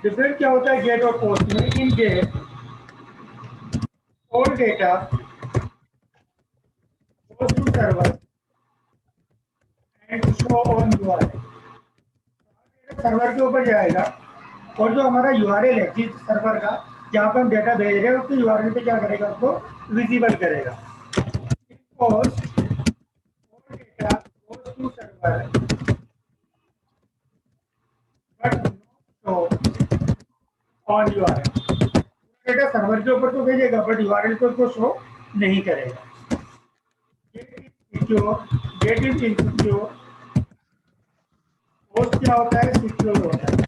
Difference क्या होता है गेट और पोस्ट में? In get all data goes to server and show on URL। Server के ऊपर जाएगा और जो हमारा यूआरएल है जिस सर्वर का जहाँ पे हम डेटा भेज रहे हैं उसके यूआरएल पे क्या करेगा, उसको विजिबल करेगा। Post data goes to server but show on URL. Data server के ऊपर तो भेजेगा बट यूआरएल पे उसको शो नहीं करेगा। Gate is insecure. पोस्ट क्या होता है? सिक्योर होता है।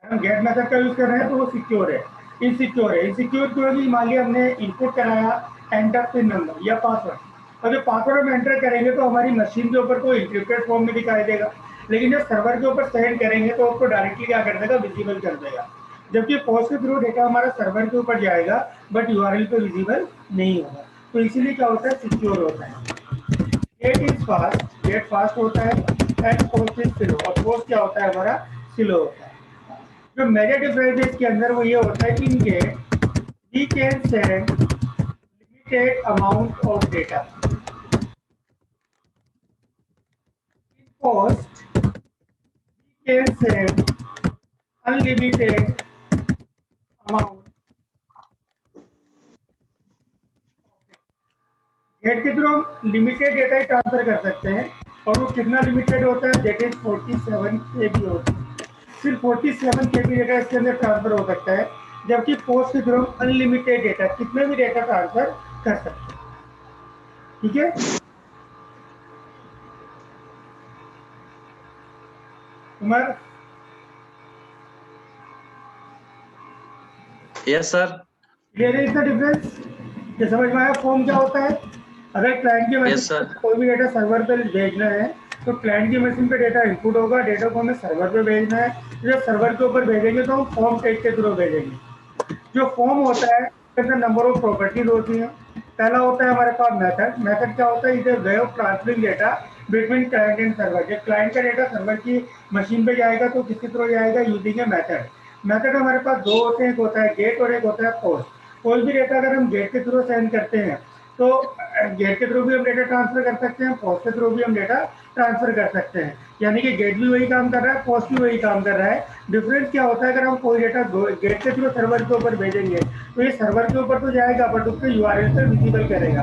हम गेट मेथड का यूज कर रहे हैं तो वो सिक्योर है। इनसिक्योर है। इनसिक्योर क्यों है? मान लिया हमने इनपुट कराया एंटर पिन नंबर या पासवर्ड, और जो पासवर्ड हम एंटर करेंगे तो हमारी मशीन के ऊपर तो इंक्रिप्टेड फॉर्म में दिखाई देगा, लेकिन जब सर्वर के ऊपर सेंड करेंगे तो उसको डायरेक्टली क्या कर देगा, विजिबल कर देगा। जबकि पोस्ट के थ्रू डेटा हमारा सर्वर के ऊपर जाएगा बट यूआरएल पे विजिबल नहीं होगा। तो इसीलिए क्या होता है, सिक्योर होता है। Get is fast, get fast होता है एंड पोस्ट इज स्लो, और पोस्ट क्या होता है हमारा, स्लो होता है। जो मेजर डिफरेंस है इसके अंदर वो ये होता है कि इनके we can send limited amount of data. In post we can send unlimited amount. Get के थ्रू हम लिमिटेड डेटा ही ट्रांसफर कर सकते हैं, और वो कितना लिमिटेड होता है, दैट इज 47 KB होता है। सिर्फ 47 KB डेटा इसके अंदर ट्रांसफर हो सकता है, जबकि पोस्ट के थ्रू हम अनलिमिटेड डेटा कितने भी डेटा ट्रांसफर कर सकते हैं। ठीक है कुमार? Yes sir. क्लियर है इसका डिफरेंस? ये समझ में आया फॉर्म क्या होता है? अगर क्लाइंट की मशीन यस सर। पर कोई भी डेटा सर्वर पर भेजना है तो क्लाइंट की मशीन पे डेटा इनपुट होगा, डेटा को हमें सर्वर पे भेजना है। जब सर्वर के ऊपर भेजेंगे तो हम फॉर्म टेक के थ्रू भेजेंगे। जो फॉर्म होता है उसके अंदर नंबर ऑफ प्रॉपर्टीज होती हैं। पहला होता है हमारे पास मेथड। मेथड क्या होता है, इधर way of transferring data between client and server. जब क्लाइंट का डेटा सर्वर की मशीन पे जाएगा तो किसके थ्रू जाएगा, यूजिंग ए मेथड। मेथड हमारे पास दो होते हैं, एक होता है गेट और एक होता है पोस्ट। कोई भी डेटा अगर हम गेट के थ्रू सेंड करते हैं तो गेट के थ्रू भी हम डेटा ट्रांसफर कर सकते हैं, पोस्ट के थ्रू भी हम डेटा ट्रांसफर कर सकते हैं। यानी कि गेट भी वही काम कर रहा है, पोस्ट भी वही काम कर रहा है। डिफरेंस क्या होता है, अगर हम कोई डेटा गेट के थ्रू सर्वर के ऊपर भेजेंगे तो ये सर्वर के ऊपर तो जाएगा बट उसके यूआरएल पर विजिबल करेगा।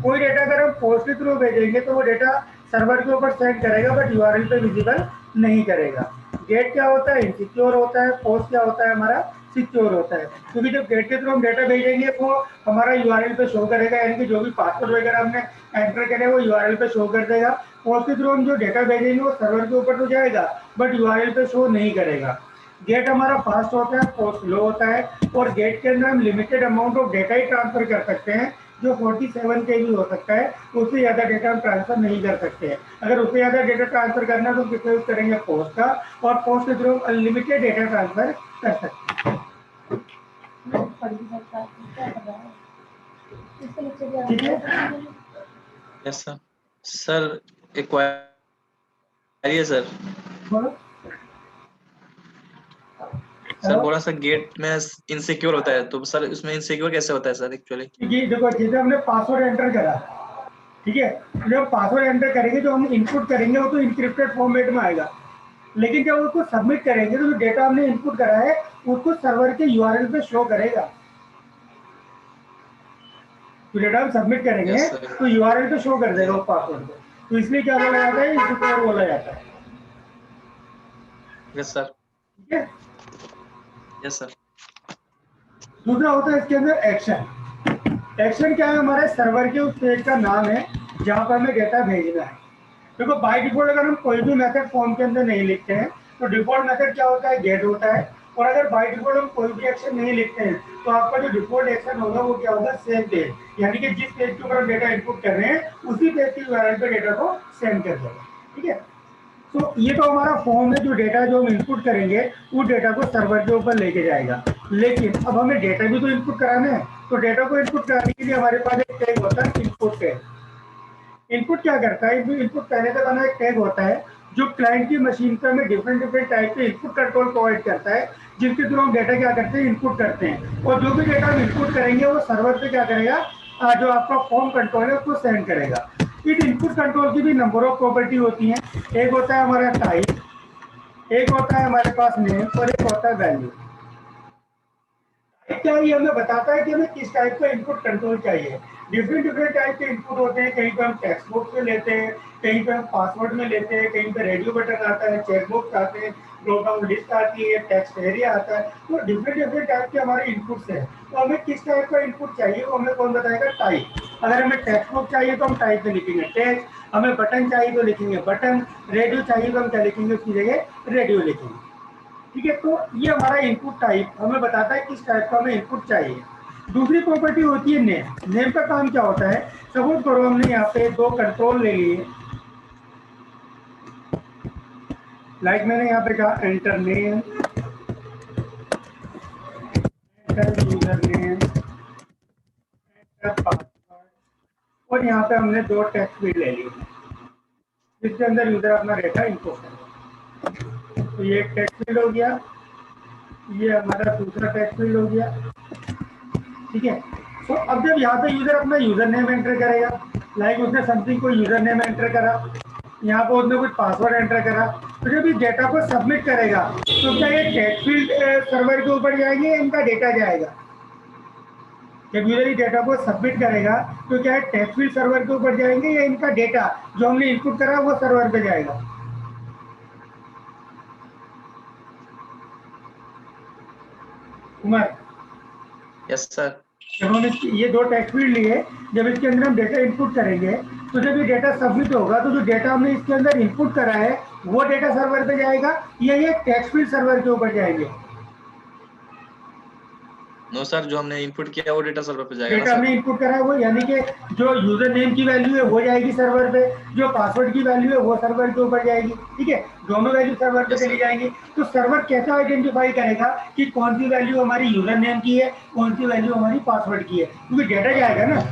कोई डेटा अगर हम पोस्ट के थ्रू भेजेंगे तो वो डेटा सर्वर के ऊपर सेंड करेगा बट यूआरएल पे विजिबल नहीं करेगा। गेट क्या होता है, इनसिक्योर होता है। पोस्ट क्या होता है हमारा, सिक्योर होता है। क्योंकि जब गेट के थ्रू हम डेटा भेजेंगे वो हमारा यूआरएल पे शो करेगा, यानी कि जो भी पासवर्ड वगैरह हमने एंटर करे वो यूआरएल पे शो कर देगा। पोस्ट के थ्रू हम जो डेटा भेजेंगे वो सर्वर के ऊपर तो जाएगा बट यूआरएल पे शो नहीं करेगा। गेट हमारा फास्ट होता है, पोस्ट स्लो होता है, और गेट के अंदर हम लिमिटेड अमाउंट ऑफ डेटा ही ट्रांसफर कर सकते हैं, जो 47 KB हो सकता है। उससे ज़्यादा डेटा हम ट्रांसफर नहीं कर सकते हैं। अगर उससे ज़्यादा डेटा ट्रांसफर करना है तो किसका यूज करेंगे, पोस्ट का, और पोस्ट के थ्रू अनलिमिटेड डेटा ट्रांसफर कर सकते हैं। ठीक है यस सर। सर एक क्वेरी है सर। बोलो। सर बोला सर गेट में इनसिक्योर होता है, तो सर उसमें इनसिक्योर कैसे होता है सर एक्चुअली? ये देखो, जैसे हमने पासवर्ड एंटर करा, ठीक है, जब पासवर्ड एंटर करेंगे जो हम इनपुट करेंगे वो तो इंक्रिप्टेड फॉर्मेट में आएगा, लेकिन जब उसको सबमिट करेंगे तो जो डेटा हमने इनपुट करा है उसको सर्वर के यूआरएल पे शो करेगा। तो डेटा हम सबमिट करेंगे यस सर। तो यूआरएल पे शो कर देगा वो पासवर्ड को। तो इसलिए क्या बोला जाता है, इनसिक्योर बोला जाता है। Yes sir. ठीक है। Yes sir. दूसरा होता है इसके अंदर एक्शन। एक्शन क्या है, हमारे सर्वर के उस पेज का नाम है जहां पर हमें डेटा भेजना है। देखो बाय डिफॉल्ट अगर हम कोई भी मेथड फॉर्म के अंदर नहीं लिखते हैं तो डिफॉल्ट मेथड क्या होता है, गेट होता है। और अगर बाय डिफॉल्ट हम कोई भी एक्शन नहीं लिखते हैं तो आपका जो डिफॉल्ट एक्शन होगा वो क्या होगा, सेव डेट, यानी कि जिस पेज के ऊपर हम डेटा इनपुट कर रहे हैं उसी पेज की यूआरएल पे डेटा को सेंड कर देगा। ठीक है। तो ये तो हमारा फॉर्म है, जो डेटा जो हम इनपुट करेंगे वो डेटा को सर्वर के ऊपर लेके जाएगा। लेकिन अब हमें डेटा भी तो इनपुट कराना है, तो डेटा को इनपुट कराने के लिए हमारे पास एक टैग होता है, इनपुट टैग। इनपुट क्या करता है, इनपुट पहले से बना एक टैग होता है जो क्लाइंट की मशीन पर हमें डिफरेंट डिफरेंट टाइप के इनपुट कंट्रोल प्रोवाइड करता है, जिसके थ्रू हम डेटा क्या करते हैं, इनपुट करते हैं, और जो भी डेटा हम इनपुट करेंगे वो सर्वर पे क्या करेगा, जो आपका फॉर्म कंट्रोल है उसको सेंड करेगा। इस इनपुट कंट्रोल की भी नंबर ऑफ प्रॉपर्टी होती हैं। एक होता है हमारा टाइप, एक होता है हमारे पास नेम, और एक होता है वैल्यू। क्या ये हमें बताता है कि हमें किस टाइप का इनपुट कंट्रोल चाहिए। डिफरेंट डिफरेंट टाइप के इनपुट होते हैं, कहीं पे हम टेक्स्ट बॉक्स में लेते हैं, कहीं पे हम पासवर्ड में लेते हैं, कहीं पे रेडियो बटन आता है, चेक बॉक्स आते हैं, ड्रॉप डाउन लिस्ट आती है, टेक्स्ट एरिया आता है। तो डिफरेंट डिफरेंट टाइप के हमारे इनपुट्स हैं। तो हमें किस टाइप का इनपुट चाहिए वो हमें कौन बताएगा, टाइप। अगर हमें टेक्स्ट बॉक्स चाहिए तो हम टाइप में लिखेंगे टेक्स्ट, हमें बटन चाहिए तो लिखेंगे बटन, रेडियो चाहिए तो हम क्या लिखेंगे, उसकी जगह रेडियो लिखेंगे। ठीक है, तो ये हमारा इनपुट टाइप हमें बताता है किस टाइप का हमें इनपुट चाहिए। दूसरी प्रॉपर्टी होती है नेम। नेम का काम क्या होता है, सपोज करो हमने यहाँ पे दो कंट्रोल ले लिए, लाइक मैंने यहाँ पे कहा enter name, enter user name, enter password, और यहाँ पे हमने दो टेक्स्ट फील्ड ले लिए जिसके अंदर यूजर अपना डेटा इनपुट है। तो ये एक टेक्स्ट फील्ड हो गया, ये हमारा दूसरा टेक्स्ट फील्ड हो गया। ठीक है, तो अब जब यहाँ पे यूजर अपना यूजर नेम एंटर करेगा, लाइक उसने समथिंग कोई यूजर नेम एंटर करा, यहाँ पे उसने कुछ पासवर्ड एंटर करा, तो जब इस डेटा को सबमिट करेगा तो क्या ये टेक्स्ट फील्ड सर्वर के ऊपर जाएंगे या इनका डेटा जाएगा। जब यूजर इस डेटा को सबमिट करेगा तो क्या है, टेक्स्ट फील्ड सर्वर के ऊपर जाएंगे या इनका डेटा जो हमने इनपुट करा वो सर्वर पे जाएगा। Umar, yes sir. जब हम ये दो टेक्स्ट फील्ड लिए, जब इसके अंदर हम डेटा इनपुट करेंगे तो जब ये डेटा सबमिट होगा तो जो डेटा हमने इसके अंदर इनपुट करा है वो डेटा सर्वर पे जाएगा या ये टेक्स्ट फील्ड सर्वर के ऊपर जाएंगे। नो सर, जो हमने इनपुट किया वो डेटा सर्वर पे जाएगा ना डेटा सर। हमने इनपुट करा है वो, यानी कि जो यूजर नेम की वैल्यू है वो जाएगी सर्वर पे, जो पासवर्ड की वैल्यू है वो सर्वर के ऊपर जाएगी। ठीक है, दोनों वैल्यू सर्वर पे यस चली सर। जाएंगी। तो सर्वर कैसे आइडेंटिफाई करेगा कि कौन सी वैल्यू हमारी यूजर नेम की है, कौन सी वैल्यू हमारी पासवर्ड की है, क्योंकि डेटा जाएगा ना।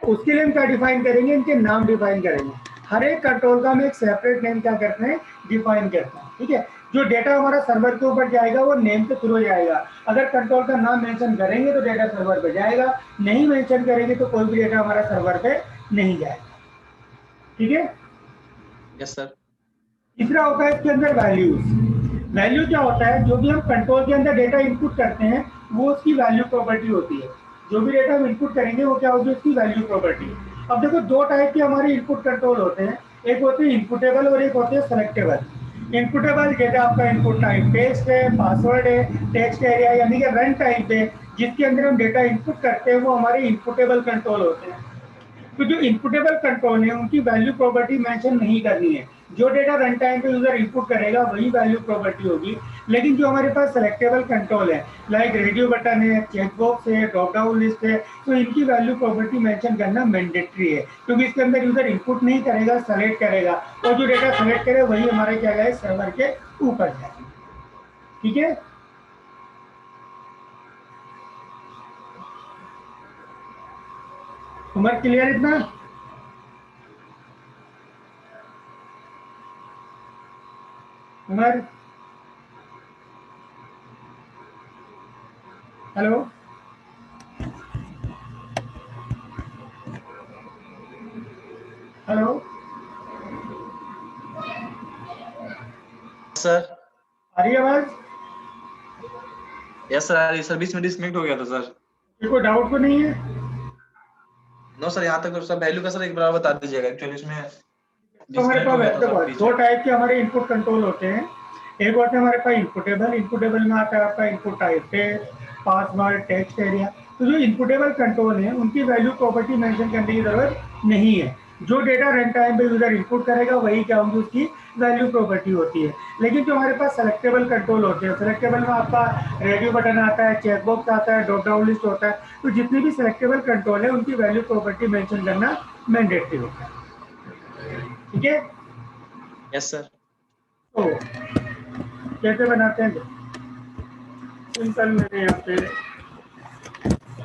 उसके लिए हम क्या डिफाइन करेंगे, इनके नाम डिफाइन करेंगे। हर एक कंट्रोल का हम एक सेपरेट नेम क्या करते हैं, डिफाइन करते हैं। ठीक है, जो डेटा हमारा सर्वर के ऊपर जाएगा वो नेम के थ्रू जाएगा। अगर कंट्रोल का नाम मेंशन करेंगे तो डेटा सर्वर पे जाएगा, नहीं मेंशन करेंगे तो कोई भी डेटा हमारा सर्वर पे नहीं जाएगा। ठीक है, यस सर। तीसरा होता है इसके अंदर वैल्यूज। वैल्यू क्या होता है, जो भी हम कंट्रोल के अंदर डेटा इनपुट करते हैं वो उसकी वैल्यू प्रॉपर्टी होती है। जो भी डेटा हम इनपुट करेंगे वो क्या होगी, उसकी वैल्यू प्रॉपर्टी। अब देखो दो टाइप के हमारे इनपुट कंट्रोल होते हैं, एक होते हैं इनपुटेबल और एक होते हैं सेलेक्टेबल। इनपुटेबल डेटा आपका इनपुट टाइप टेक्स्ट है, पासवर्ड है, टेक्स्ट एरिया यानी कि रन टाइप है, जिसके अंदर हम डेटा इनपुट करते हैं वो हमारे इनपुटेबल कंट्रोल होते हैं। तो जो इनपुटेबल कंट्रोल है उनकी वैल्यू प्रॉपर्टी मेंशन नहीं करनी है। जो डेटा रन टाइम पे यूजर इनपुट करेगा वही वैल्यू प्रॉपर्टी होगी। लेकिन जो हमारे पास सेलेक्टेबल कंट्रोल है, लाइक रेडियो बटन है, चेकबॉक्स है, ड्रॉप डाउन लिस्ट है, तो इनकी वैल्यू प्रॉपर्टी मेंशन करना मैंडेटरी है, क्योंकि इसके अंदर यूजर इनपुट नहीं करेगा, सेलेक्ट करेगा, और जो डेटा सेलेक्ट करे वही हमारे क्या है, सर्वर के ऊपर जाए। ठीक है, उमर क्लियर इतना। Umar, hello, hello, sir. आ रही है आवाज। यस सर, आ रही सर, बीच में डिस्कनेक्ट हो गया था सर। कोई डाउट तो नहीं है। नो सर, यहाँ तक तो सब वैल्यू का सर एक बार बता दीजिएगा, एक्चुअली इसमें तो हमारे डिस्कनेक्ट हो पास गया था देखो सर बीच दो में। टाइप के हमारे इनपुट कंट्रोल होते हैं। एक होता है हमारे पास इनपुटेबल। इनपुटेबल में आता है आपका input type text, password, text area. तो जो इनपुटेबल कंट्रोल है उनकी वैल्यू प्रॉपर्टी मेंशन करने की जरूरत नहीं है। जो डेटा रन टाइम पे यूजर इनपुट करेगा वही क्या होगी, उसकी वैल्यू प्रॉपर्टी होती है। लेकिन जो हमारे पास सेलेक्टेबल कंट्रोल होते हैं, सेलेक्टेबल में आपका रेडियो बटन आता है, चेकबॉक्स आता है, ड्रॉप डाउन लिस्ट होता है, तो जितने भी सेलेक्टेबल कंट्रोल है उनकी वैल्यू प्रॉपर्टी मेंशन करना मैंडेटरी होता है। ठीक है, यस सर। तो कैसे बनाते हैं, सिंपल मैंने यहाँ पे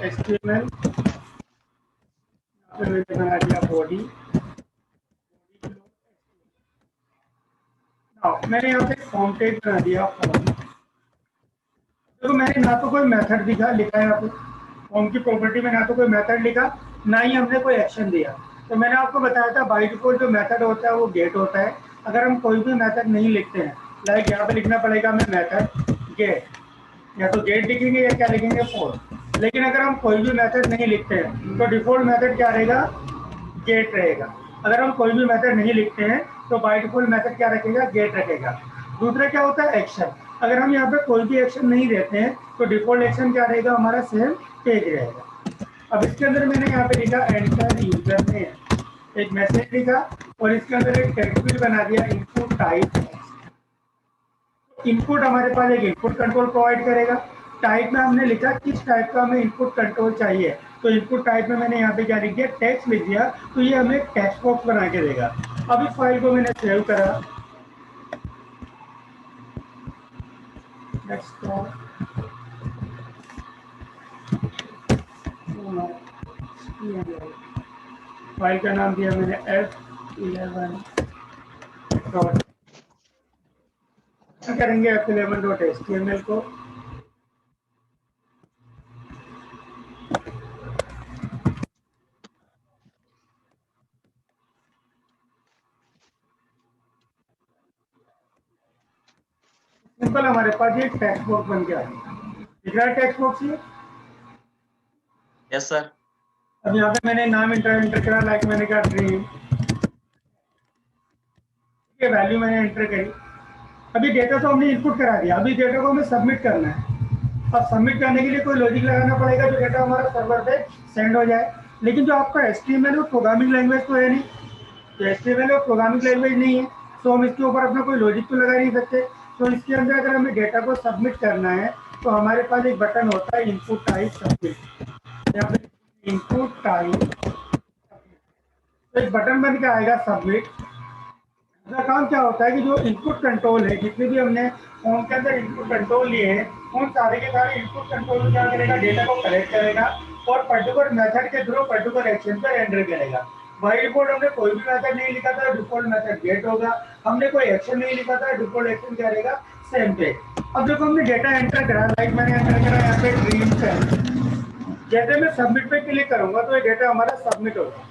HTML मैंने बना दिया बॉडी। मैंने यहाँ पे फॉर्म टैग बना दिया फॉर्म। देखो मैंने ना तो कोई मेथड लिखा है यहाँ पे फॉर्म की प्रॉपर्टी में, ना तो कोई मेथड लिखा, ना ही हमने कोई एक्शन दिया। तो मैंने आपको बताया था बाय डिफॉल्ट जो मेथड होता है वो गेट होता है। अगर हम कोई भी मेथड नहीं लिखते हैं, लाइक यहाँ पे लिखना पड़ेगा हमें मेथड गेट, या तो गेट लिखेंगे या क्या लिखेंगे फॉर। लेकिन अगर हम कोई भी मेथड नहीं लिखते हैं तो डिफॉल्ट मेथड क्या रहेगा, गेट रहेगा। अगर हम कोई भी मेथड नहीं लिखते हैं तो बाय डिफॉल्ट मेथड क्या रखेगा, गेट रखेगा। दूसरा क्या होता है, एक्शन। अगर हम यहाँ पे कोई भी एक्शन नहीं देते हैं तो डिफॉल्ट एक्शन क्या रहेगा, हमारा सेम पेज रहेगा। अब इसके अंदर मैंने यहाँ पे लिखा एंटर यूजर ने एक मैसेज लिखा, और इसके अंदर एक टेक्स्ट भी बना दिया इनपुट टाइप। इनपुट हमारे पास एक इनपुट कंट्रोल प्रोवाइड करेगा। टाइप में हमने लिखा किस टाइप का हमें इनपुट कंट्रोल चाहिए, तो इनपुट टाइप में मैंने यहाँ पे क्या लिख दिया, टेक्स्ट लिख दिया, तो ये हमें टेक्स्ट बॉक्स बना के देगा। अब इस फाइल को मैंने सेव करा, फाइल का नाम दिया मैंने f11 डॉट, करेंगे f11.html को। सिंपल हमारे पास ये टेक्स्ट बॉक्स बन के आ गया, दिख रहा है टेक्स्ट बॉक्स ये। Yes sir. अब यहाँ पे मैंने नाम एंटर करा, लाइक मैंने कहा ड्रीम, ये वैल्यू मैंने एंटर करी। अभी डेटा तो हमने इनपुट करा दिया, अभी डेटा को हमें सबमिट करना है। अब सबमिट करने के लिए कोई लॉजिक लगाना पड़ेगा जो डेटा हमारा सर्वर पे सेंड हो जाए। लेकिन जो आपका HTML वो प्रोग्रामिंग लैंग्वेज तो है नहीं, तो HTML वो प्रोग्रामिंग लैंग्वेज नहीं है, तो हम इसके ऊपर अपना कोई लॉजिक तो लगा नहीं सकते। तो इसके अंदर अगर हमें डेटा को सबमिट करना है तो हमारे पास एक बटन होता है इनपुट टाइप सबमिट। यहाँ पे इनपुट टाइप, तो एक बटन बन के आएगा सबमिट। इसका काम क्या होता है कि जो इनपुट कंट्रोल है, जितने भी हमने फॉर्म के अंदर इनपुट कंट्रोल लिए हैं, उन सारे के सारे इनपुट कंट्रोल क्या करेगा, डेटा को कलेक्ट करेगा और पर्टिकुलर मेथड के थ्रू पर्टिकुलर एक्शन पर एंटर करेगा। बाय डिफॉल्ट हमने कोई भी मेथड नहीं लिखा था, डिफॉल्ट मेथड गेट होगा। हमने कोई एक्शन नहीं लिखा था, डिफॉल्ट एक्शन क्या रहेगा, सेम पे। अब देखो हमने डेटा एंटर करा, लाइक मैंने एंटर करा यहाँ पे ड्रीम पेन, जैसे मैं सबमिट पे क्लिक करूंगा तो ये डेटा हमारा सबमिट होगा।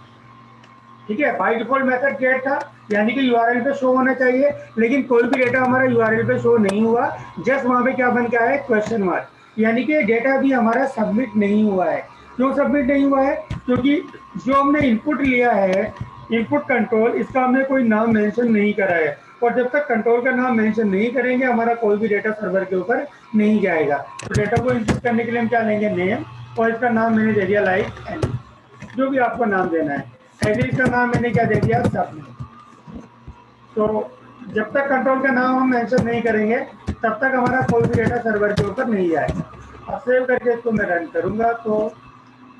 ठीक है, बाय डिफॉल्ट मेथड गेट था, यानी कि यूआरएल पे शो होना चाहिए, लेकिन कोई भी डेटा हमारा यूआरएल पे शो नहीं हुआ। जस्ट वहां पे क्या बन के आया है, क्वेश्चन मार्क, यानी कि डेटा भी हमारा सबमिट नहीं हुआ है। क्यों सबमिट नहीं हुआ है, क्योंकि जो हमने इनपुट लिया है, इनपुट कंट्रोल, इसका हमने कोई नाम मेंशन नहीं करा है। और जब तक कंट्रोल का नाम मेंशन नहीं करेंगे हमारा कोई भी डेटा सर्वर के ऊपर नहीं जाएगा। तो डेटा को इनपुट करने के लिए हम क्या लेंगे, नेम, और इसका नाम मैंने दे दिया लाइक एन, जो भी आपको नाम देना है। एग्री का नाम मैंने क्या दे दिया, सबमिट। तो जब तक कंट्रोल का नाम हम मेंशन नहीं करेंगे तब तक हमारा कोई भी डेटा सर्वर के ऊपर नहीं जाएगा। अब सेव करके इसको मैं रन करूंगा तो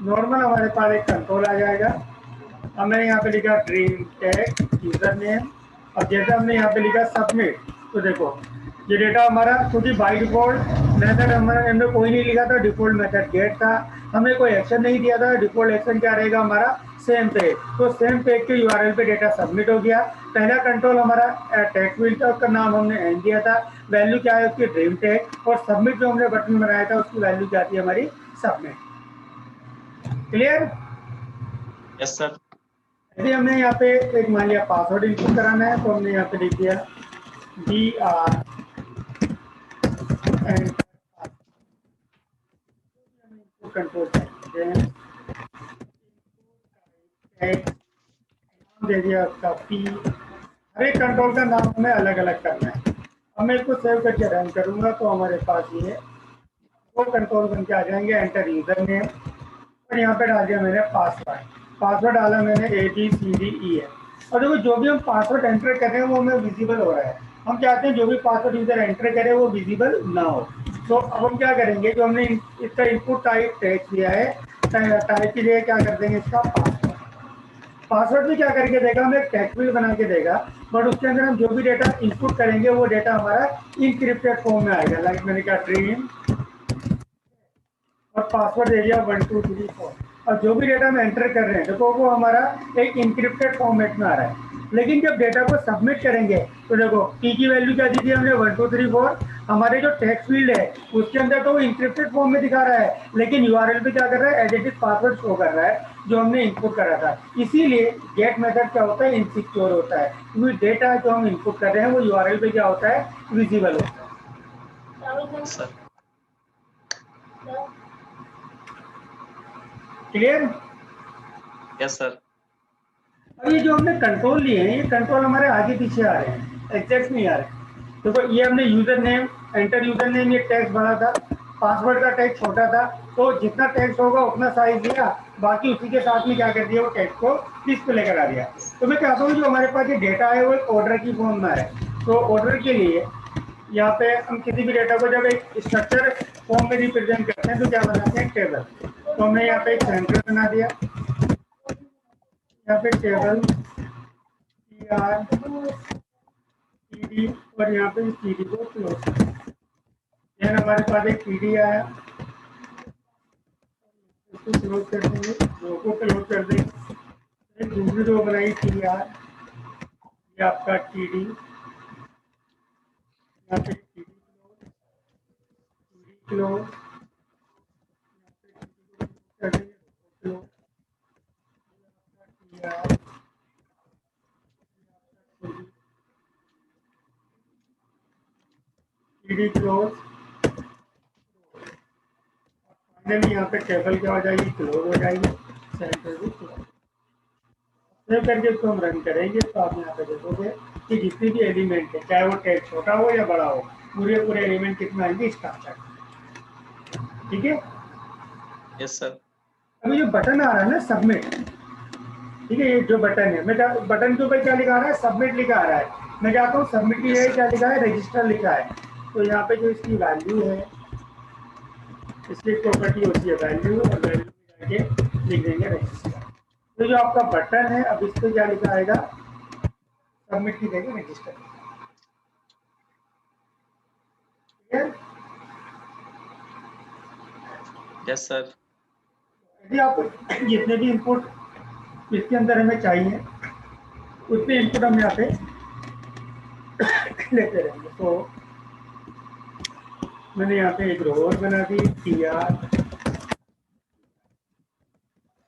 नॉर्मल हमारे पास एक कंट्रोल आ जाएगा। अब मैंने यहाँ पे लिखा ड्रीम टैग यूजर नेम, और जैसे हमने यहाँ पे लिखा सबमिट, तो देखो ये डेटा हमारा, क्योंकि बाय डिफॉल्ट मेथड हमने कोई नहीं लिखा था, डिफॉल्ट मेथड गेट था, हमने कोई एक्शन नहीं दिया था, डिफॉल्ट एक्शन क्या रहेगा हमारा, सेम पेज। तो सेम पेज के यूआरएल पे डेटा सबमिट हो गया। पहला कंट्रोल हमारा टेक्स्ट फील्ड था, उसका नाम हमने एन दिया था, वैल्यू क्या है उसकी ड्रीम टैग, और सबमिट जो हमने बटन बनाया था उसकी वैल्यू क्या थी हमारी, सबमिट। क्लियर? Yes sir. यदि हमने यहाँ पे एक मान लिया पासवर्ड इनपुट कराना है तो हमने यहाँ पे लिख दिया BR कंट्रोल दे दिया उसका P। हर एक कंट्रोल का नाम हमें अलग अलग करना है। अब मैं इसको सेव करके रन करूंगा तो हमारे पास ये वो कंट्रोल बन के आ जाएंगे। एंटर यूजर नेम, और यहाँ पे डाल दिया मैंने पासवर्ड, पासवर्ड डाला मैंने ABCDE है। और देखो जो भी हम पासवर्ड एंटर कर रहे हैं वो हमें विजिबल हो रहा है। हम चाहते हैं जो भी पासवर्ड यूजर एंटर करे वो विजिबल ना हो। तो अब हम क्या करेंगे, जो हमने इसका इनपुट टाइप टेक्स्ट दिया है, टाइप की जगह क्या कर देंगे इसका पासवर्ड। पासवर्ड में क्या करके देगा, हमें एक टेक्स्ट फील्ड बना के देगा, बट उसके अंदर हम जो भी डेटा इनपुट करेंगे वो डेटा हमारा इनक्रिप्टेड फॉर्म में आएगा। लाइक मैंने कहा ड्रीम, और पासवर्ड दे दिया 1 2 3 4। और जो भी डेटा हम एंटर कर रहे हैं देखो वो हमारा एक इनक्रिप्टेड फॉर्मेट में आ रहा है। लेकिन जब डेटा को सबमिट करेंगे तो देखो P की वैल्यू क्या दी थी हमने 1 2 3 4, हमारे जो टेक्स्ट फील्ड है उसके अंदर तो वो इंक्रिप्टेड फॉर्म में दिखा रहा है, लेकिन यूआरएल पे क्या कर रहा है, एडिटेड पासवर्ड शो कर रहा है जो हमने इनपुट करा था। इसीलिए गेट मेथड क्या होता है, इनसिक्योर होता है, क्योंकि डेटा जो हम इनपुट कर रहे हैं वो यूआरएल पे क्या होता है, विजिबल होता है। Sir clear? Yes sir. अब ये जो हमने कंट्रोल लिए हैं, ये कंट्रोल हमारे आगे पीछे आ रहे हैं, एग्जैक्ट नहीं आ रहे। देखो ये हमने user name, enter user name, ये टेक्स्ट बड़ा था, पासवर्ड का टेक्स्ट छोटा था, तो जितना टेक्स्ट होगा उतना साइज दिया, बाकी उसी के साथ में क्या कर दिया, वो टेक्स्ट को डिस्प्ले करा दिया। तो मैं कहता हूँ जो हमारे पास ये डेटा है वो ऑर्डर की फॉर्म में है। तो ऑर्डर के लिए यहाँ पे हम किसी भी डेटा को जब एक स्ट्रक्चर फॉर्म में रिप्रेजेंट करते हैं तो क्या बनाते हैं, टेबल। तो हमने यहाँ पे एक सेंटर बना दिया, यहाँ पे टेबल TR TD, और यहाँ पे इस TD को क्लोज कर दें। देन हमारे पास एक TD आया, इसको क्लोज कर देंगे, रो को क्लोज कर देंगे। एक दूसरी रो बनाई TR, ये आपका TD, यहाँ पे TD क्लोज कर देंगे, close TR TD close. Finally यहाँ पे टेबल क्या हो जाएगी, क्लोज हो जाएगी, सेंटर भी क्लोज। सेव करके इसको हम रन करेंगे तो आप यहाँ पे देखोगे कि जितने भी एलिमेंट है, चाहे वो टेक्स्ट छोटा हो या बड़ा हो, पूरे पूरे एलिमेंट कितना आएंगे, स्ट्रक्चर। ठीक है? Yes sir. अभी जो बटन आ रहा है ना, सबमिट, ठीक है, ये जो बटन है, मैं बटन के ऊपर क्या लिखा आ रहा है, सबमिट लिखा आ रहा है। मैं चाहता हूँ सबमिट की जगह क्या लिखा है, रजिस्टर लिखा है। तो यहाँ पे जो इसकी वैल्यू है, इसकी प्रॉपर्टी होती है वैल्यू, और वैल्यू में जाके लिख देंगे रजिस्टर। तो जो आपका बटन है, अब इस पर क्या लिखा आएगा, सबमिट की जगह रजिस्टर। ठीक है? Yes sir. यदि आप जितने भी इनपुट इसके अंदर हमें चाहिए उतने इनपुट हम यहाँ पे लेते रहेंगे। तो मैंने यहाँ पे एक रो और बना दी, TR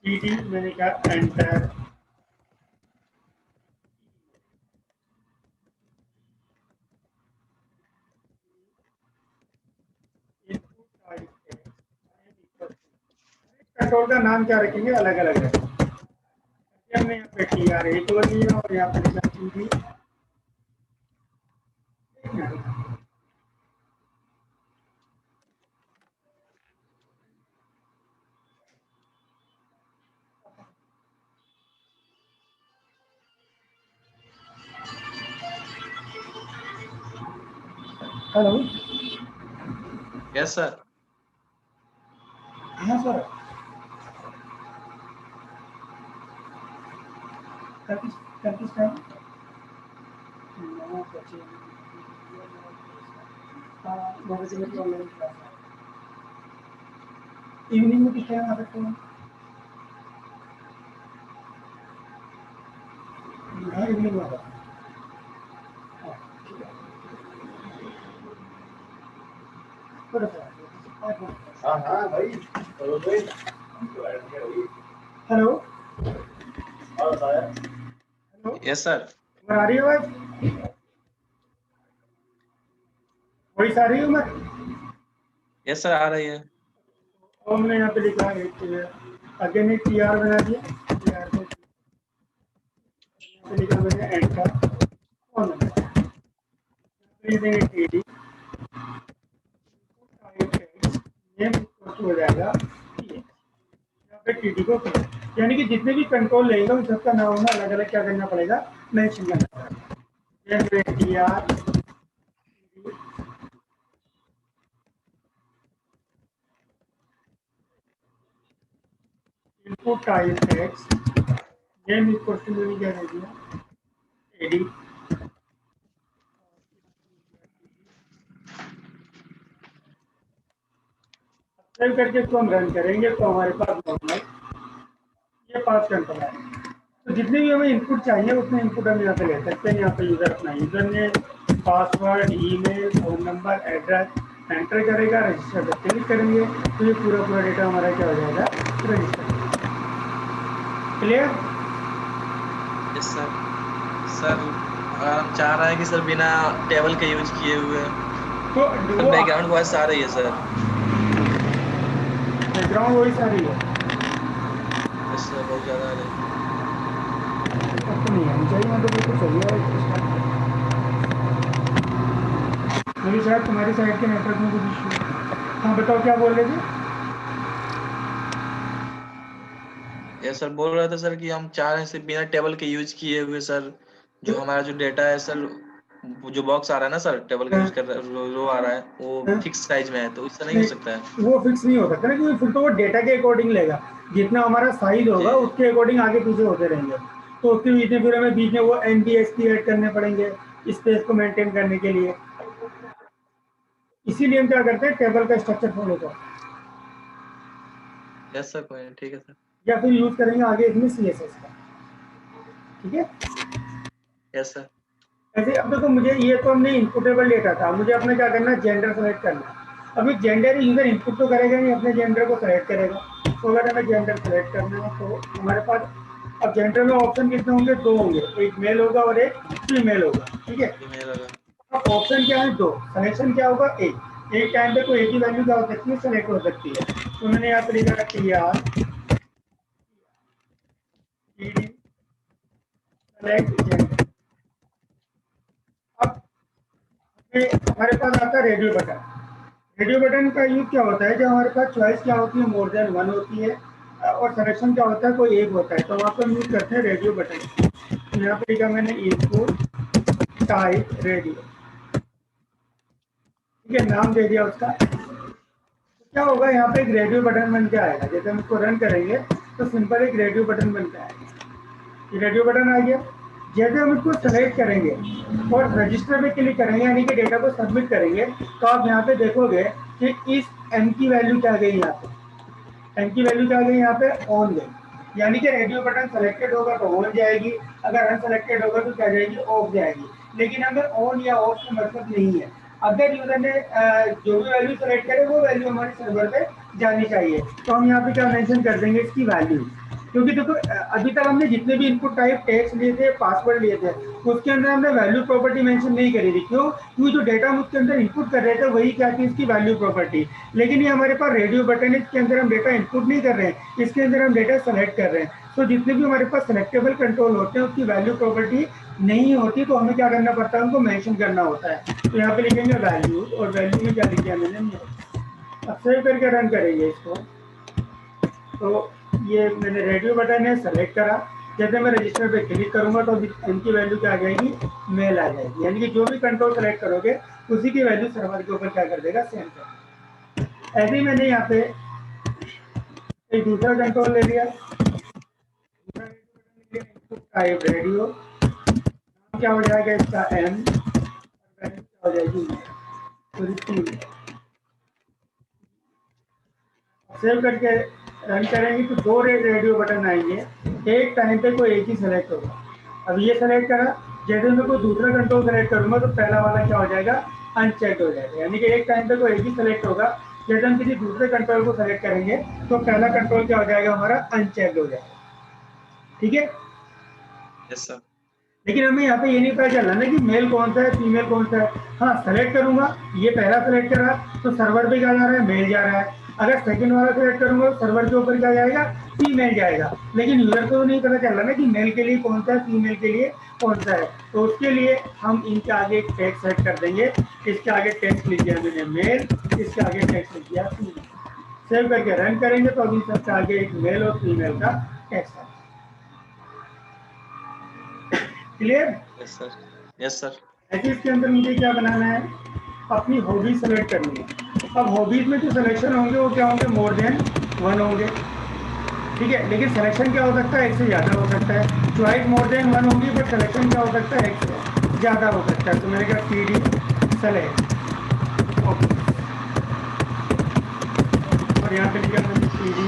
TD, मैंने कहा एंटर, कंट्रोल का नाम क्या रखेंगे, अलग अलग रखेंगे। हमने यहाँ पे TR एक और लिया और यहाँ पे लिखा TD। हेलो? Yes sir. हाँ सर, किस टाइम? हाँ, 9 बजे मेरी ऑनलाइन क्लास है। इवनिंग में किस टाइम आ सकते हैं? हाँ, इवनिंग में आ सकते हैं। हाँ, ठीक है। थोड़ा सा हाँ हाँ भाई, चलो भाई। हेलो? और बताया हेलो? Yes sir. आ रही है आवाज? वही आ रही है मैं? यस सर आ रही है। और हमने यहाँ पे लिखा है अगेन एक TR बना दिया, TR को लिखा मैंने एंटर, और लिख देंगे TD, नेम हो जाएगा यहाँ पे TD को करें। यानी कि जितने भी कंट्रोल लेगा उन सबका नाम हमें अलग अलग क्या करना पड़ेगा, मेंशन करना पड़ेगा। TR input type text, name equal to मैंने क्या दे दिया, AD। सेव करके इसको हम रन करेंगे तो हमारे पास नॉर्मल ये 5 कंट्रोल है। तो जितने भी हमें इनपुट चाहिए उतने इनपुट हम यहाँ पे ले सकते हैं। यहाँ पे यूजर अपना user name, password, email, phone number, address enter करेगा, रजिस्टर पर क्लिक करेंगे तो ये पूरा डेटा हमारा क्या हो जाएगा, register. Clear? Yes sir. Sir हम चाह रहे हैं कि सर बिना टेबल के यूज किए हुए तो सर वो बैकग्राउंड वॉइस आ रही है सर। बैकग्राउंड वही सारी है, यस सर बहुत ज़्यादा आ रही है। अब तो नहीं आनी चाहिए, मतलब बिल्कुल सही है। मेरी शायद तुम्हारी साइड के नेटवर्क में कुछ इशू। हाँ बताओ क्या बोल रहे थे? यस सर बोल रहे थे सर कि हम चाह रहे हैं सिर्फ बिना टेबल के यूज किए हुए सर, जो हमारा जो डेटा है सर, जो बॉक्स आ रहा है ना सर टेबल का यूज कर रहा है, रो आ रहा है वो फिक्स साइज में है, तो इससे नहीं हो सकता है। नहीं, वो फिक्स नहीं हो सकता ना, क्योंकि फिर तो वो डेटा के अकॉर्डिंग लेगा, जितना हमारा साइज जी होगा जी उसके अकॉर्डिंग आगे पीछे होते रहेंगे। तो उसके बीच में फिर हमें बीच में वो NBSP ऐड करने पड़ेंगे स्पेस को मेंटेन करने के लिए। इसीलिए हम क्या करते हैं, टेबल का स्ट्रक्चर फॉलो करते हैं, यस सर कोई नहीं, ठीक है सर। या फिर यूज करेंगे आगे इसमें CSS का। ठीक है? Yes sir. ऐसे अब देखो, मुझे ये तो हमने इनपुटेबल डेटा था, मुझे अपने क्या करना है, जेंडर सेलेक्ट करना है। अभी जेंडर यूजर इनपुट तो करेगा नहीं, अपने जेंडर को सेलेक्ट करेगा। तो अगर हमें जेंडर सेलेक्ट करना है तो हमारे पास अब जेंडर में ऑप्शन कितने होंगे, 2 होंगे, एक मेल होगा और एक फीमेल होगा। ठीक है? ईमेल होगा। अब ऑप्शन क्या है, 2, सिलेक्शन क्या होगा, एक टाइम पे कोई एक ही वैल्यू क्या हो सकती है, सेलेक्ट हो सकती है। तो मैंने यहाँ पे लिखा TR PD सेलेक्ट जेंडर। अब हमारे पास आता है रेडियो बटन। रेडियो बटन का यूज क्या होता है, जब हमारे पास चॉइस क्या होती है, मोर देन वन होती है, और सिलेक्शन क्या होता है, कोई एक होता है, तो वहाँ पर यूज करते हैं रेडियो बटन। तो यहाँ पे लिखा मैंने इनपुट टाइप रेडियो। ठीक है, नाम दे दिया उसका। तो क्या होगा, यहाँ पे एक रेडियो बटन बन के आएगा, जैसे हम इसको रन करेंगे तो सिंपल एक रेडियो बटन बन के आएगा। ये रेडियो बटन आ गया। जैसे हम इसको यस सर। सेलेक्ट करेंगे और रजिस्टर पे क्लिक करेंगे, यानी कि डेटा को सबमिट करेंगे, तो आप यहाँ पे देखोगे कि इस M की वैल्यू क्या गई, यहाँ पे M की वैल्यू क्या गई, यहाँ पे ऑन गई। यानी कि रेडियो बटन सेलेक्टेड होगा तो ऑन जाएगी, अगर अनसेलेक्टेड होगा तो क्या जाएगी, ऑफ जाएगी। लेकिन अगर ऑन या ऑफ का मतलब नहीं है, अगर यूजर ने जो भी वैल्यू सेलेक्ट करे वो वैल्यू हमारे सर्वर पे जानी चाहिए। तो हम यहाँ पे क्या मेंशन कर देंगे, इसकी वैल्यू। क्योंकि देखो अभी तक हमने जितने भी इनपुट टाइप टेक्स्ट लिए थे, पासवर्ड लिए थे, उसके अंदर हमने वैल्यू प्रॉपर्टी मेंशन नहीं करी थी। क्यों? क्योंकि जो डेटा हम उसके अंदर इनपुट कर रहे थे वही क्या थी, इसकी वैल्यू प्रॉपर्टी। लेकिन ये हमारे पास रेडियो बटन है, इसके अंदर हम डेटा इनपुट नहीं कर रहे हैं, इसके अंदर हम डेटा सेलेक्ट कर रहे हैं। तो जितने भी हमारे पास सेलेक्टेबल कंट्रोल होते हैं उसकी वैल्यू प्रॉपर्टी नहीं होती, तो हमें क्या करना पड़ता है, उनको मेंशन करना होता है। तो यहाँ पे लिखेंगे वैल्यू, और वैल्यू में क्या लिखा मैंने, अब सेव करके रन करेंगे इसको। तो ये मैंने रेडियो बटन है, सेलेक्ट करा। जैसे मैं रजिस्टर पे क्लिक करूंगा तो इनकी वैल्यू क्या आ जाएगी, मेल आ जाएगी। यानी कि जो भी कंट्रोल सेलेक्ट करोगे उसी की वैल्यू सर्वर के ऊपर क्या कर देगा, सेंड कर देगा। ऐसे ही मैंने यहाँ पे एक दूसरा कंट्रोल ले लिया, टाइप रेडियो, क्या हो जाएगा इसका M, वैल्यू क्या हो जाएगी, तो रिसीव। सेव करके रन करेंगे तो 2 रेडियो बटन आएंगे, एक टाइम पे कोई एक ही सेलेक्ट होगा। अब ये सेलेक्ट करा, जैसे मैं कोई दूसरा कंट्रोल सेलेक्ट करूंगा तो पहला वाला क्या हो जाएगा, अनचेक्ड हो जाएगा। यानी कि एक टाइम पे कोई एक ही सेलेक्ट होगा, जैसे हम किसी दूसरे कंट्रोल को सेलेक्ट करेंगे तो पहला कंट्रोल क्या हो जाएगा, हमारा अनचेक्ड हो जाएगा। ठीक है? Yes sir. लेकिन हमें यहाँ पे ये नहीं पता चल रहा ना कि मेल कौन सा है, फीमेल कौन सा है। हाँ, सेलेक्ट करूंगा, ये पहला सेलेक्ट करा तो सर्वर पे क्या जा रहा है, मेल जा रहा है। अगर सेकंड वाला सेलेक्ट करूंगा तो सर्वर के ऊपर क्या जाएगा, फीमेल जाएगा। लेकिन यूजर को नहीं पता चल रहा ना कि मेल के लिए कौन सा है, फीमेल के लिए कौन सा है। तो उसके लिए हम इनके आगे एक टेक्स्ट सेट कर देंगे। इसके आगे टेक्स्ट लिख दिया मैंने मेल, इसके आगे टेक्स्ट लिख दिया फीमेल। सेव करके रन करेंगे तो अभी सबसे आगे एक मेल और फीमेल का टेक्स्ट है। Clear? Yes sir. Yes sir. ऐसे इसके अंदर मुझे क्या बनाना है, अपनी हॉबीज सेलेक्ट करनी है। अब हॉबीज में जो सिलेक्शन होंगे वो क्या होंगे, मोर देन वन होंगे। ठीक है? लेकिन सिलेक्शन क्या हो सकता है, एक से ज़्यादा हो सकता है। चॉइस मोर देन वन होगी, बट सिलेक्शन क्या हो सकता है, एक से ज़्यादा हो सकता है। तो मैंने कहा PD सेलेक्ट, और यहाँ पे लिखा मैंने PD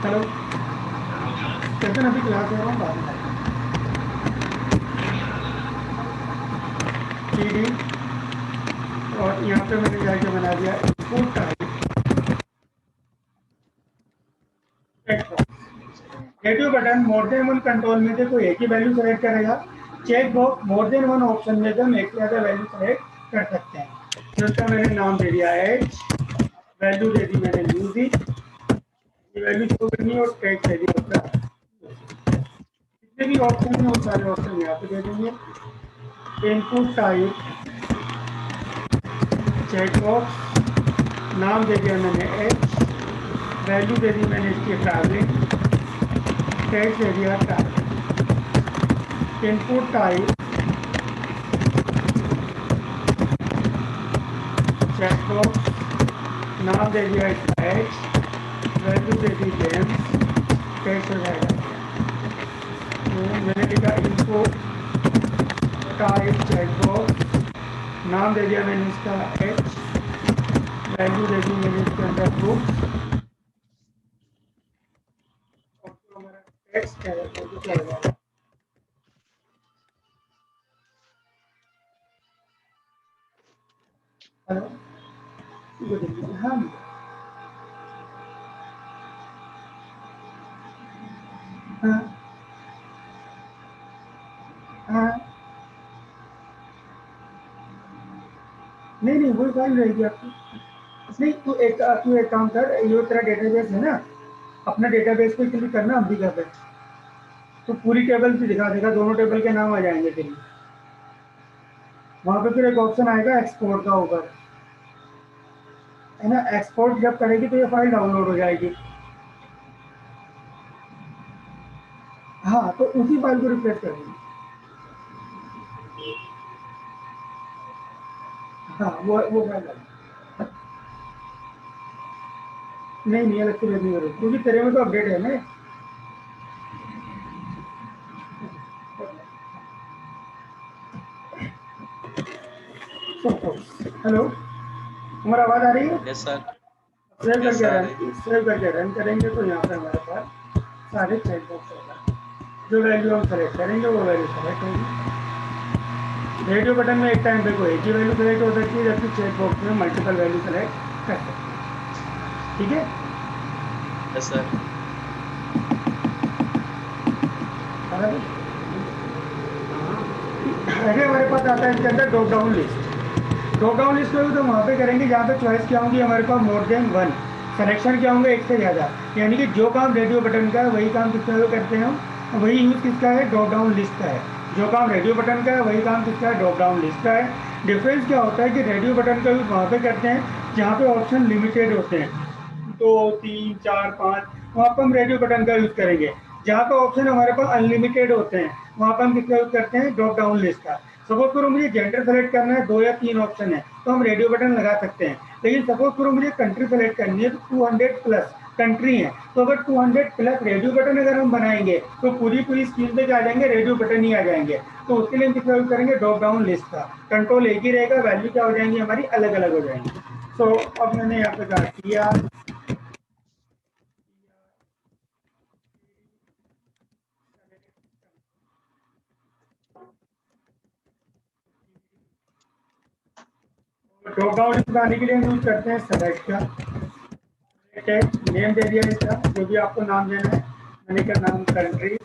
हेलो, कैसे अभी डी और यहाँ पे मैंने जाके बना दिया input type radio button more than one control में थे तो एक ही वैल्यू सेलेक्ट करेगा। Check box more than one option में तो हम एक से ज़्यादा वैल्यू सेलेक्ट कर सकते हैं। तो इसका मैंने नाम दे दिया एच, वैल्यू दे दी मैंने म्यूजिक, ये वैल्यू शो करनी है और टैग दे दिया उसका। जितने भी ऑप्शन हैं वो सारे ऑप्शन यहाँ पे दे देंगे। इनपुट टाइप चेक बॉक्स, नाम दे दिया मैंने एच, वैल्यू दे दी मैंने इसकी ट्रैवलिंग, टैग दे दिया ट्रैवलिंग। इनपुट टाइप चेकबॉक्स, नाम दे दिया इसका एच, वैल्यू दे दी जेम्स, टैग हो जाएगा। तो मैंने लिखा इनपुट टाइप चेकबॉक्स, नाम दे दिया मैंने इसका एच, वैल्यू दे दी मैंने इसके अंदर बुक्स, और जो हमारा टेक्स्ट है वो क्या होगा। हाँ हाँ हाँ, नहीं वही फाइल रहेगी आपकी। नहीं तू एक काम कर, ये तेरा डेटाबेस है ना, अपना डेटाबेस पे क्लिक करना, हम भी कर रहे हैं तो पूरी टेबल भी दिखा देगा, दोनों टेबल के नाम आ जाएंगे तेरी। वहां पे फिर एक ऑप्शन आएगा एक्सपोर्ट का ऊपर, है ना। एक्सपोर्ट जब करेगी तो ये फाइल डाउनलोड हो जाएगी। हाँ तो उसी फाइल को रिफ्रेश करेंगे। हाँ वो फाइल नहीं अलग से नहीं करो क्योंकि तेरे में तो अपडेट है ना। हेलो, हमारा आवाज आ रही है? Yes sir. सेव यस करके सर। रन सेव करके रन करेंगे तो यहाँ पे हमारे पास सारे चेक बॉक्स होगा। जो वैल्यू हम सेलेक्ट करेंगे वो वैल्यू सेलेक्ट होगी। रेडियो बटन में एक टाइम पे कोई एक ही वैल्यू सेलेक्ट हो सकती है, जबकि चेक बॉक्स में मल्टीपल वैल्यू सेलेक्ट कर सकते हैं। ठीक है? Yes sir. अरे हमारे पास आता है इसके अंदर drop down list. Drop down list होगी तो वहाँ पे करेंगे जहाँ पे चॉइस क्या होंगी हमारे पास मोर देन वन, सिलेक्शन क्या होंगे एक से ज़्यादा। यानी कि जो काम रेडियो बटन का है वही काम किसका करते हैं हम, वही यूज़ किसका है, ड्रॉप डाउन लिस्ट का है। जो काम रेडियो बटन का है वही काम किसका है, ड्रॉप डाउन लिस्ट का है। डिफरेंस क्या होता है कि रेडियो बटन का यूज़ वहाँ पे करते हैं जहाँ पे ऑप्शन लिमिटेड होते हैं, 2 3 4 5, वहाँ पर हम रेडियो बटन का यूज़ करेंगे। जहाँ पे ऑप्शन हमारे पास अनलिमिटेड होते हैं वहाँ पर हम किसका यूज़ करते हैं, ड्रॉप डाउन लिस्ट का। सपोज करो मुझे जेंडर सेलेक्ट करना है, 2 या 3 ऑप्शन है तो हम रेडियो बटन लगा सकते हैं। लेकिन सपोज करो मुझे कंट्री सेलेक्ट करनी है तो 200 प्लस कंट्री है, तो अगर 200 प्लस रेडियो बटन अगर हम बनाएंगे तो पूरी स्क्रीन पे क्या आ जाएंगे, रेडियो बटन ही आ जाएंगे। तो उसके लिए हम किसका यूज करेंगे, ड्रॉप डाउन लिस्ट का। कंट्रोल एक ही रहेगा, वैल्यू क्या हो जाएंगी हमारी अलग अलग हो जाएंगी। सो अब मैंने यहाँ पे कहा किया ड्रॉप डाउन लिस्ट बनाने के लिए हम यूज करते हैं सेलेक्ट का। नेम दे दिया इसका, जो भी आपको नाम देना है, मैंने क्या नाम कंट्री।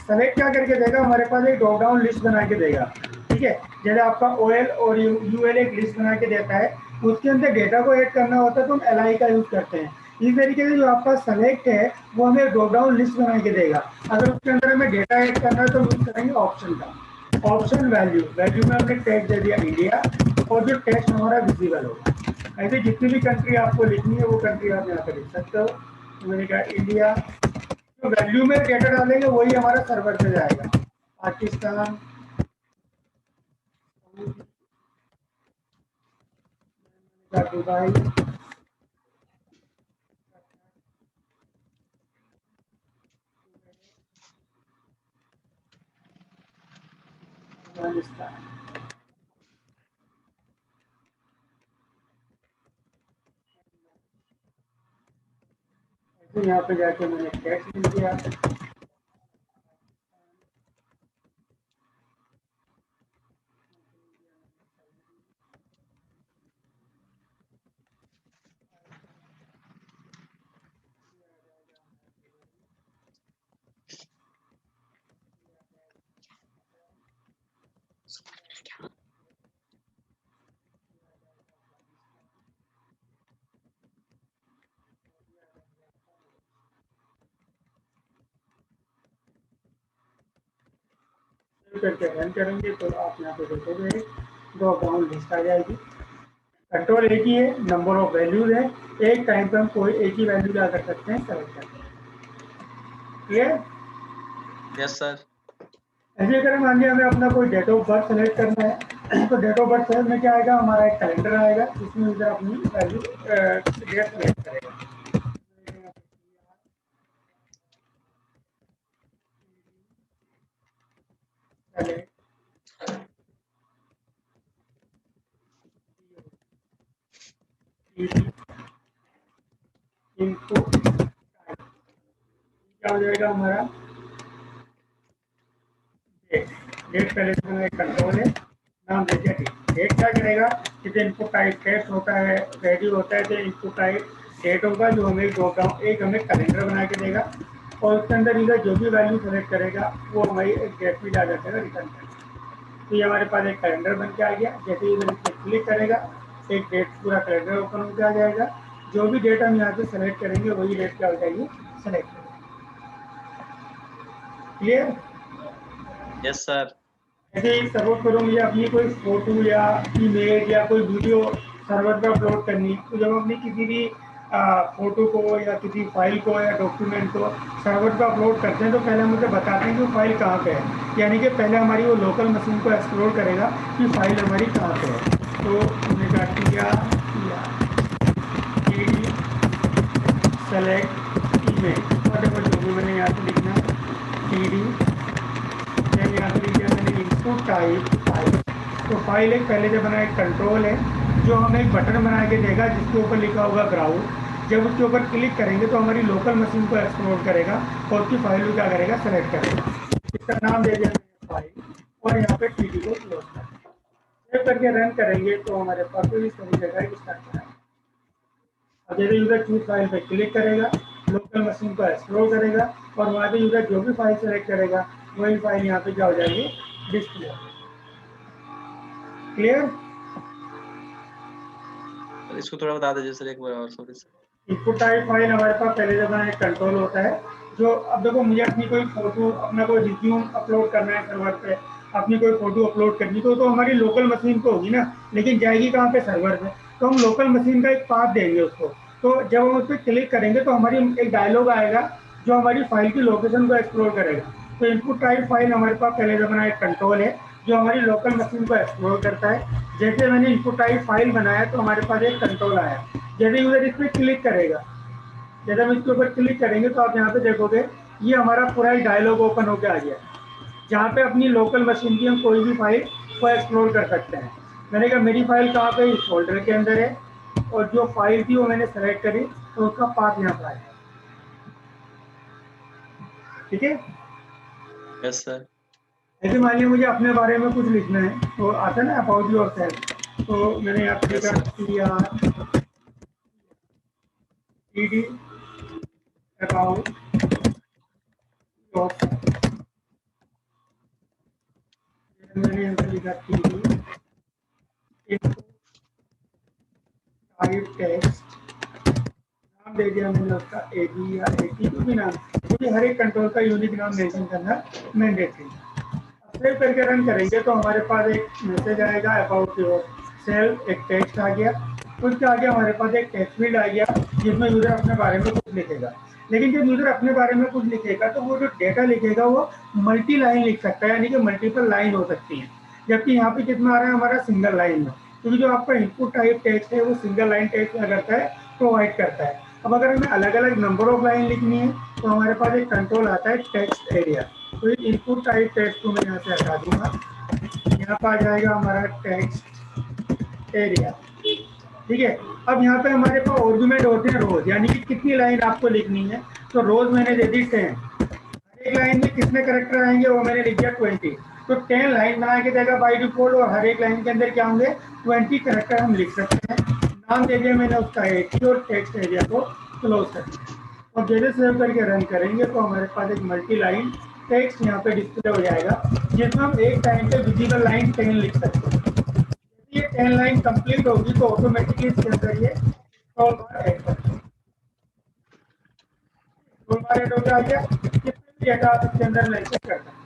सेलेक्ट क्या करके देगा, हमारे पास एक ड्रॉप डाउन लिस्ट बना के देगा। ठीक है, जैसे आपका ओएल और यूएल एक लिस्ट बना के देता है, उसके अंदर डेटा को ऐड करना होता है तो हम एलआई का यूज करते हैं। इस तरीके से जो आपका सेलेक्ट है वो हमें ड्रॉप डाउन लिस्ट बना के देगा। अगर उसके अंदर हमें डेटा ऐड करना है तो यूज करेंगे ऑप्शन का। ऑप्शन वैल्यू, वैल्यू में हमने टैग दे दिया इंडिया, और जो टेक्स्ट हमारा विजिबल होगा। ऐसे जितनी भी कंट्री आपको लिखनी है वो कंट्री आप यहाँ पे लिख सकते हो। तो मैंने कहा इंडिया, तो वैल्यू में डेटा डालेंगे वही हमारा सर्वर पे जाएगा। पाकिस्तान, दुबई, अफगानिस्तान। तो यहाँ पे जाके मैंने टेक्स्ट लिख दिया। करके रन करेंगे तो आप यहाँ पे देखोगे ड्रॉप डाउन लिस्ट आ जाएगी। कंट्रोल एक ही है, नंबर ऑफ वैल्यूज है, एक टाइम पे हम कोई एक ही वैल्यू क्या कर सकते हैं, सेलेक्ट कर सकते हैं। क्लियर? Yes sir. ऐसे अगर मान लिया हमें अपना कोई डेट ऑफ बर्थ सेलेक्ट करना है तो डेट ऑफ बर्थ में क्या आएगा, हमारा एक कैलेंडर आएगा जिसमें यूजर अपनी वैल्यू डेट सेलेक्ट करेगा। इनको क्या हो जाएगा हमारा डेट पहले से एक कंट्रोल है, नाम देखिए डेट क्या करेगा, जैसे इनपुट टाइप टेस्ट होता है, वैल्यू होता है, तो इनपुट टाइप डेट होगा जो हमें ड्रॉप डाउन एक हमें कैलेंडर बना के देगा और उसके अंदर इधर जो भी वैल्यू सेलेक्ट करेगा वो हमारी एक डेट में आ जाता है रिटर्न करेगा। तो ये हमारे पास एक कैलेंडर बन के आ गया। जैसे ही इधर इस पर क्लिक करेगा एक डेट पूरा कैलेंडर ओपन होकर आ जाएगा। जो भी डेट हम यहाँ से सेलेक्ट करेंगे वही डेट क्या हो जाएगी, सेलेक्ट करेंगे। क्लियर? Yes sir. ऐसे ही सपोज करो मुझे अपनी कोई फोटो या इमेज या कोई वीडियो सर्वर पर अपलोड करनी है, तो जब हम अपनी किसी भी फोटो को या किसी फाइल को या डॉक्यूमेंट को सर्वर पर अपलोड करते हैं तो पहले हम उसे बताते हैं कि वो फाइल कहाँ पे है, यानी कि पहले हमारी वो लोकल मशीन को एक्सप्लोर करेगा कि फाइल हमारी कहाँ पे है। तो हमने क्या किया, सेलेक्ट इमेज और जो भी मैंने यहाँ पे लिखना है टीडी, यहाँ पे लिख दिया मैंने इनपुट टाइप फाइल। तो फाइल एक पहले से बना एक कंट्रोल है जो हमें एक बटन बना के देगा जिसके ऊपर लिखा होगा ब्राउज। जब उसके ऊपर क्लिक करेंगे तो हमारी लोकल मशीन को एक्सप्लोर करेगा और उसकी फाइल को क्या करेगा, सेलेक्ट करेगा। इसका नाम दे दिया फाइल और यहाँ पे टीडी को क्लोज कर दिया। सेव करके रन करेंगे तो हमारे पास इस तरीके का स्टार्ट करेगा। अब जैसे यूजर चूज फाइल पे क्लिक करेगा, लोकल मशीन को एक्सप्लोर करेगा और वहाँ पे यूजर जो भी फाइल सेलेक्ट करेगा वही फाइल यहाँ पे क्या हो जाएगी, डिस्प्ले। क्लियर? इसको थोड़ा बता दीजिए सर एक बार और, sorry sir. Input type file हमारे पास पहले से बना एक कंट्रोल होता है जो, अब देखो मुझे अपनी कोई फोटो, अपना कोई रिज्यूम अपलोड करना है सर्वर पे, अपनी कोई फोटो अपलोड करनी तो हमारी लोकल मशीन पे होगी ना, लेकिन जाएगी कहाँ पे, सर्वर पे। तो हम लोकल मशीन का एक पाथ देंगे उसको। तो जब हम उस पर क्लिक करेंगे तो हमारी एक डायलॉग आएगा जो हमारी फाइल की लोकेशन को एक्सप्लोर करेगा। तो इनपुट टाइप फाइल हमारे पास पहले से बना एक कंट्रोल है जो हमारी लोकल मशीन को एक्सप्लोर करता है। जैसे मैंने इनपुट टाइप फाइल बनाया तो हमारे पास एक कंट्रोल आया। जैसे यूजर इस पर क्लिक करेगा, जैसे हम इसके ऊपर क्लिक करेंगे तो आप यहाँ पे देखोगे ये हमारा पूरा एक डायलॉग ओपन होकर आ गया जहाँ पे अपनी लोकल मशीन की हम कोई भी फाइल को एक्सप्लोर कर सकते हैं। मैंने कहा मेरी फाइल कहाँ पे, इस फोल्डर के अंदर है और जो फाइल थी वो मैंने सेलेक्ट करी तो उसका पाथ यहाँ पर आया। ठीक है? Yes sir. ऐसे मान लिया मुझे अपने बारे में कुछ लिखना है तो आता है ना अबाउट योरसेल्फ, तो मैंने यहाँ पे लिखा टीडी अबाउट योरसेल्फ। मैंने यहाँ पे लिखा टीडी टाइप टेक्स्ट, नाम दे दिया मैंने उसका एडी या एटी, जो भी नाम, मुझे हर एक कंट्रोल का यूनिक नाम मेंशन करना मैंडेटरी है। सेव करके रन करेंगे तो हमारे पास एक मैसेज आएगा अबाउट योर सेल्फ, एक टेक्स्ट आ गया। उसके आगे हमारे पास एक टेक्स्ट फील्ड आ गया जिसमें यूजर अपने बारे में कुछ लिखेगा। लेकिन जब यूजर अपने बारे में कुछ लिखेगा तो वो जो डेटा लिखेगा वो मल्टी लाइन लिख सकता है, यानी कि मल्टीपल लाइन हो सकती है। जबकि यहाँ पे कितना आ रहा है हमारा, सिंगल लाइन में, क्योंकि जो आपका इनपुट टाइप टेक्स्ट है वो सिंगल लाइन टेक्स्ट क्या करता है, प्रोवाइड करता है। अब अगर हमें अलग अलग नंबर ऑफ लाइन लिखनी है तो हमारे पास एक कंट्रोल आता है टेक्स्ट एरिया। तो इनपुट टाइप टेक्स्ट को मैं यहाँ से हटा दूंगा, यहाँ पर आ जाएगा हमारा टेक्स्ट एरिया। ठीक है? अब यहाँ पे हमारे पास आर्गुमेंट होते हैं रोज, यानी कि कितनी लाइन आपको लिखनी है। तो रोज मैंने दे दी 10, एक लाइन में कितने करेक्टर आएंगे वो मैंने लिख दिया 20। तो 10 लाइन बना के देगा बाई डिफॉल्ट और हर एक लाइन के अंदर क्या होंगे, 20 करेक्टर हम लिख सकते हैं। नाम दे दिया मैंने उसका 80 और टेक्स्ट एरिया को क्लोज कर दिया। और जैसे सेव करके रन करेंगे तो हमारे पास एक मल्टी लाइन टेक्स्ट यहाँ पे डिस्प्ले हो जाएगा, जिसमें हम एक टाइम पे विजिबल लाइन 10 लिख सकते हैं। ये 10 लाइन कंप्लीट होगी तो ऑटोमेटिकली इसके अंदर ये स्क्रॉल बार ऐड कर देंगे। स्क्रॉल बार ऐड हो गया, कितने भी डेटा आप इसके अंदर मेंशन कर सकते हैं।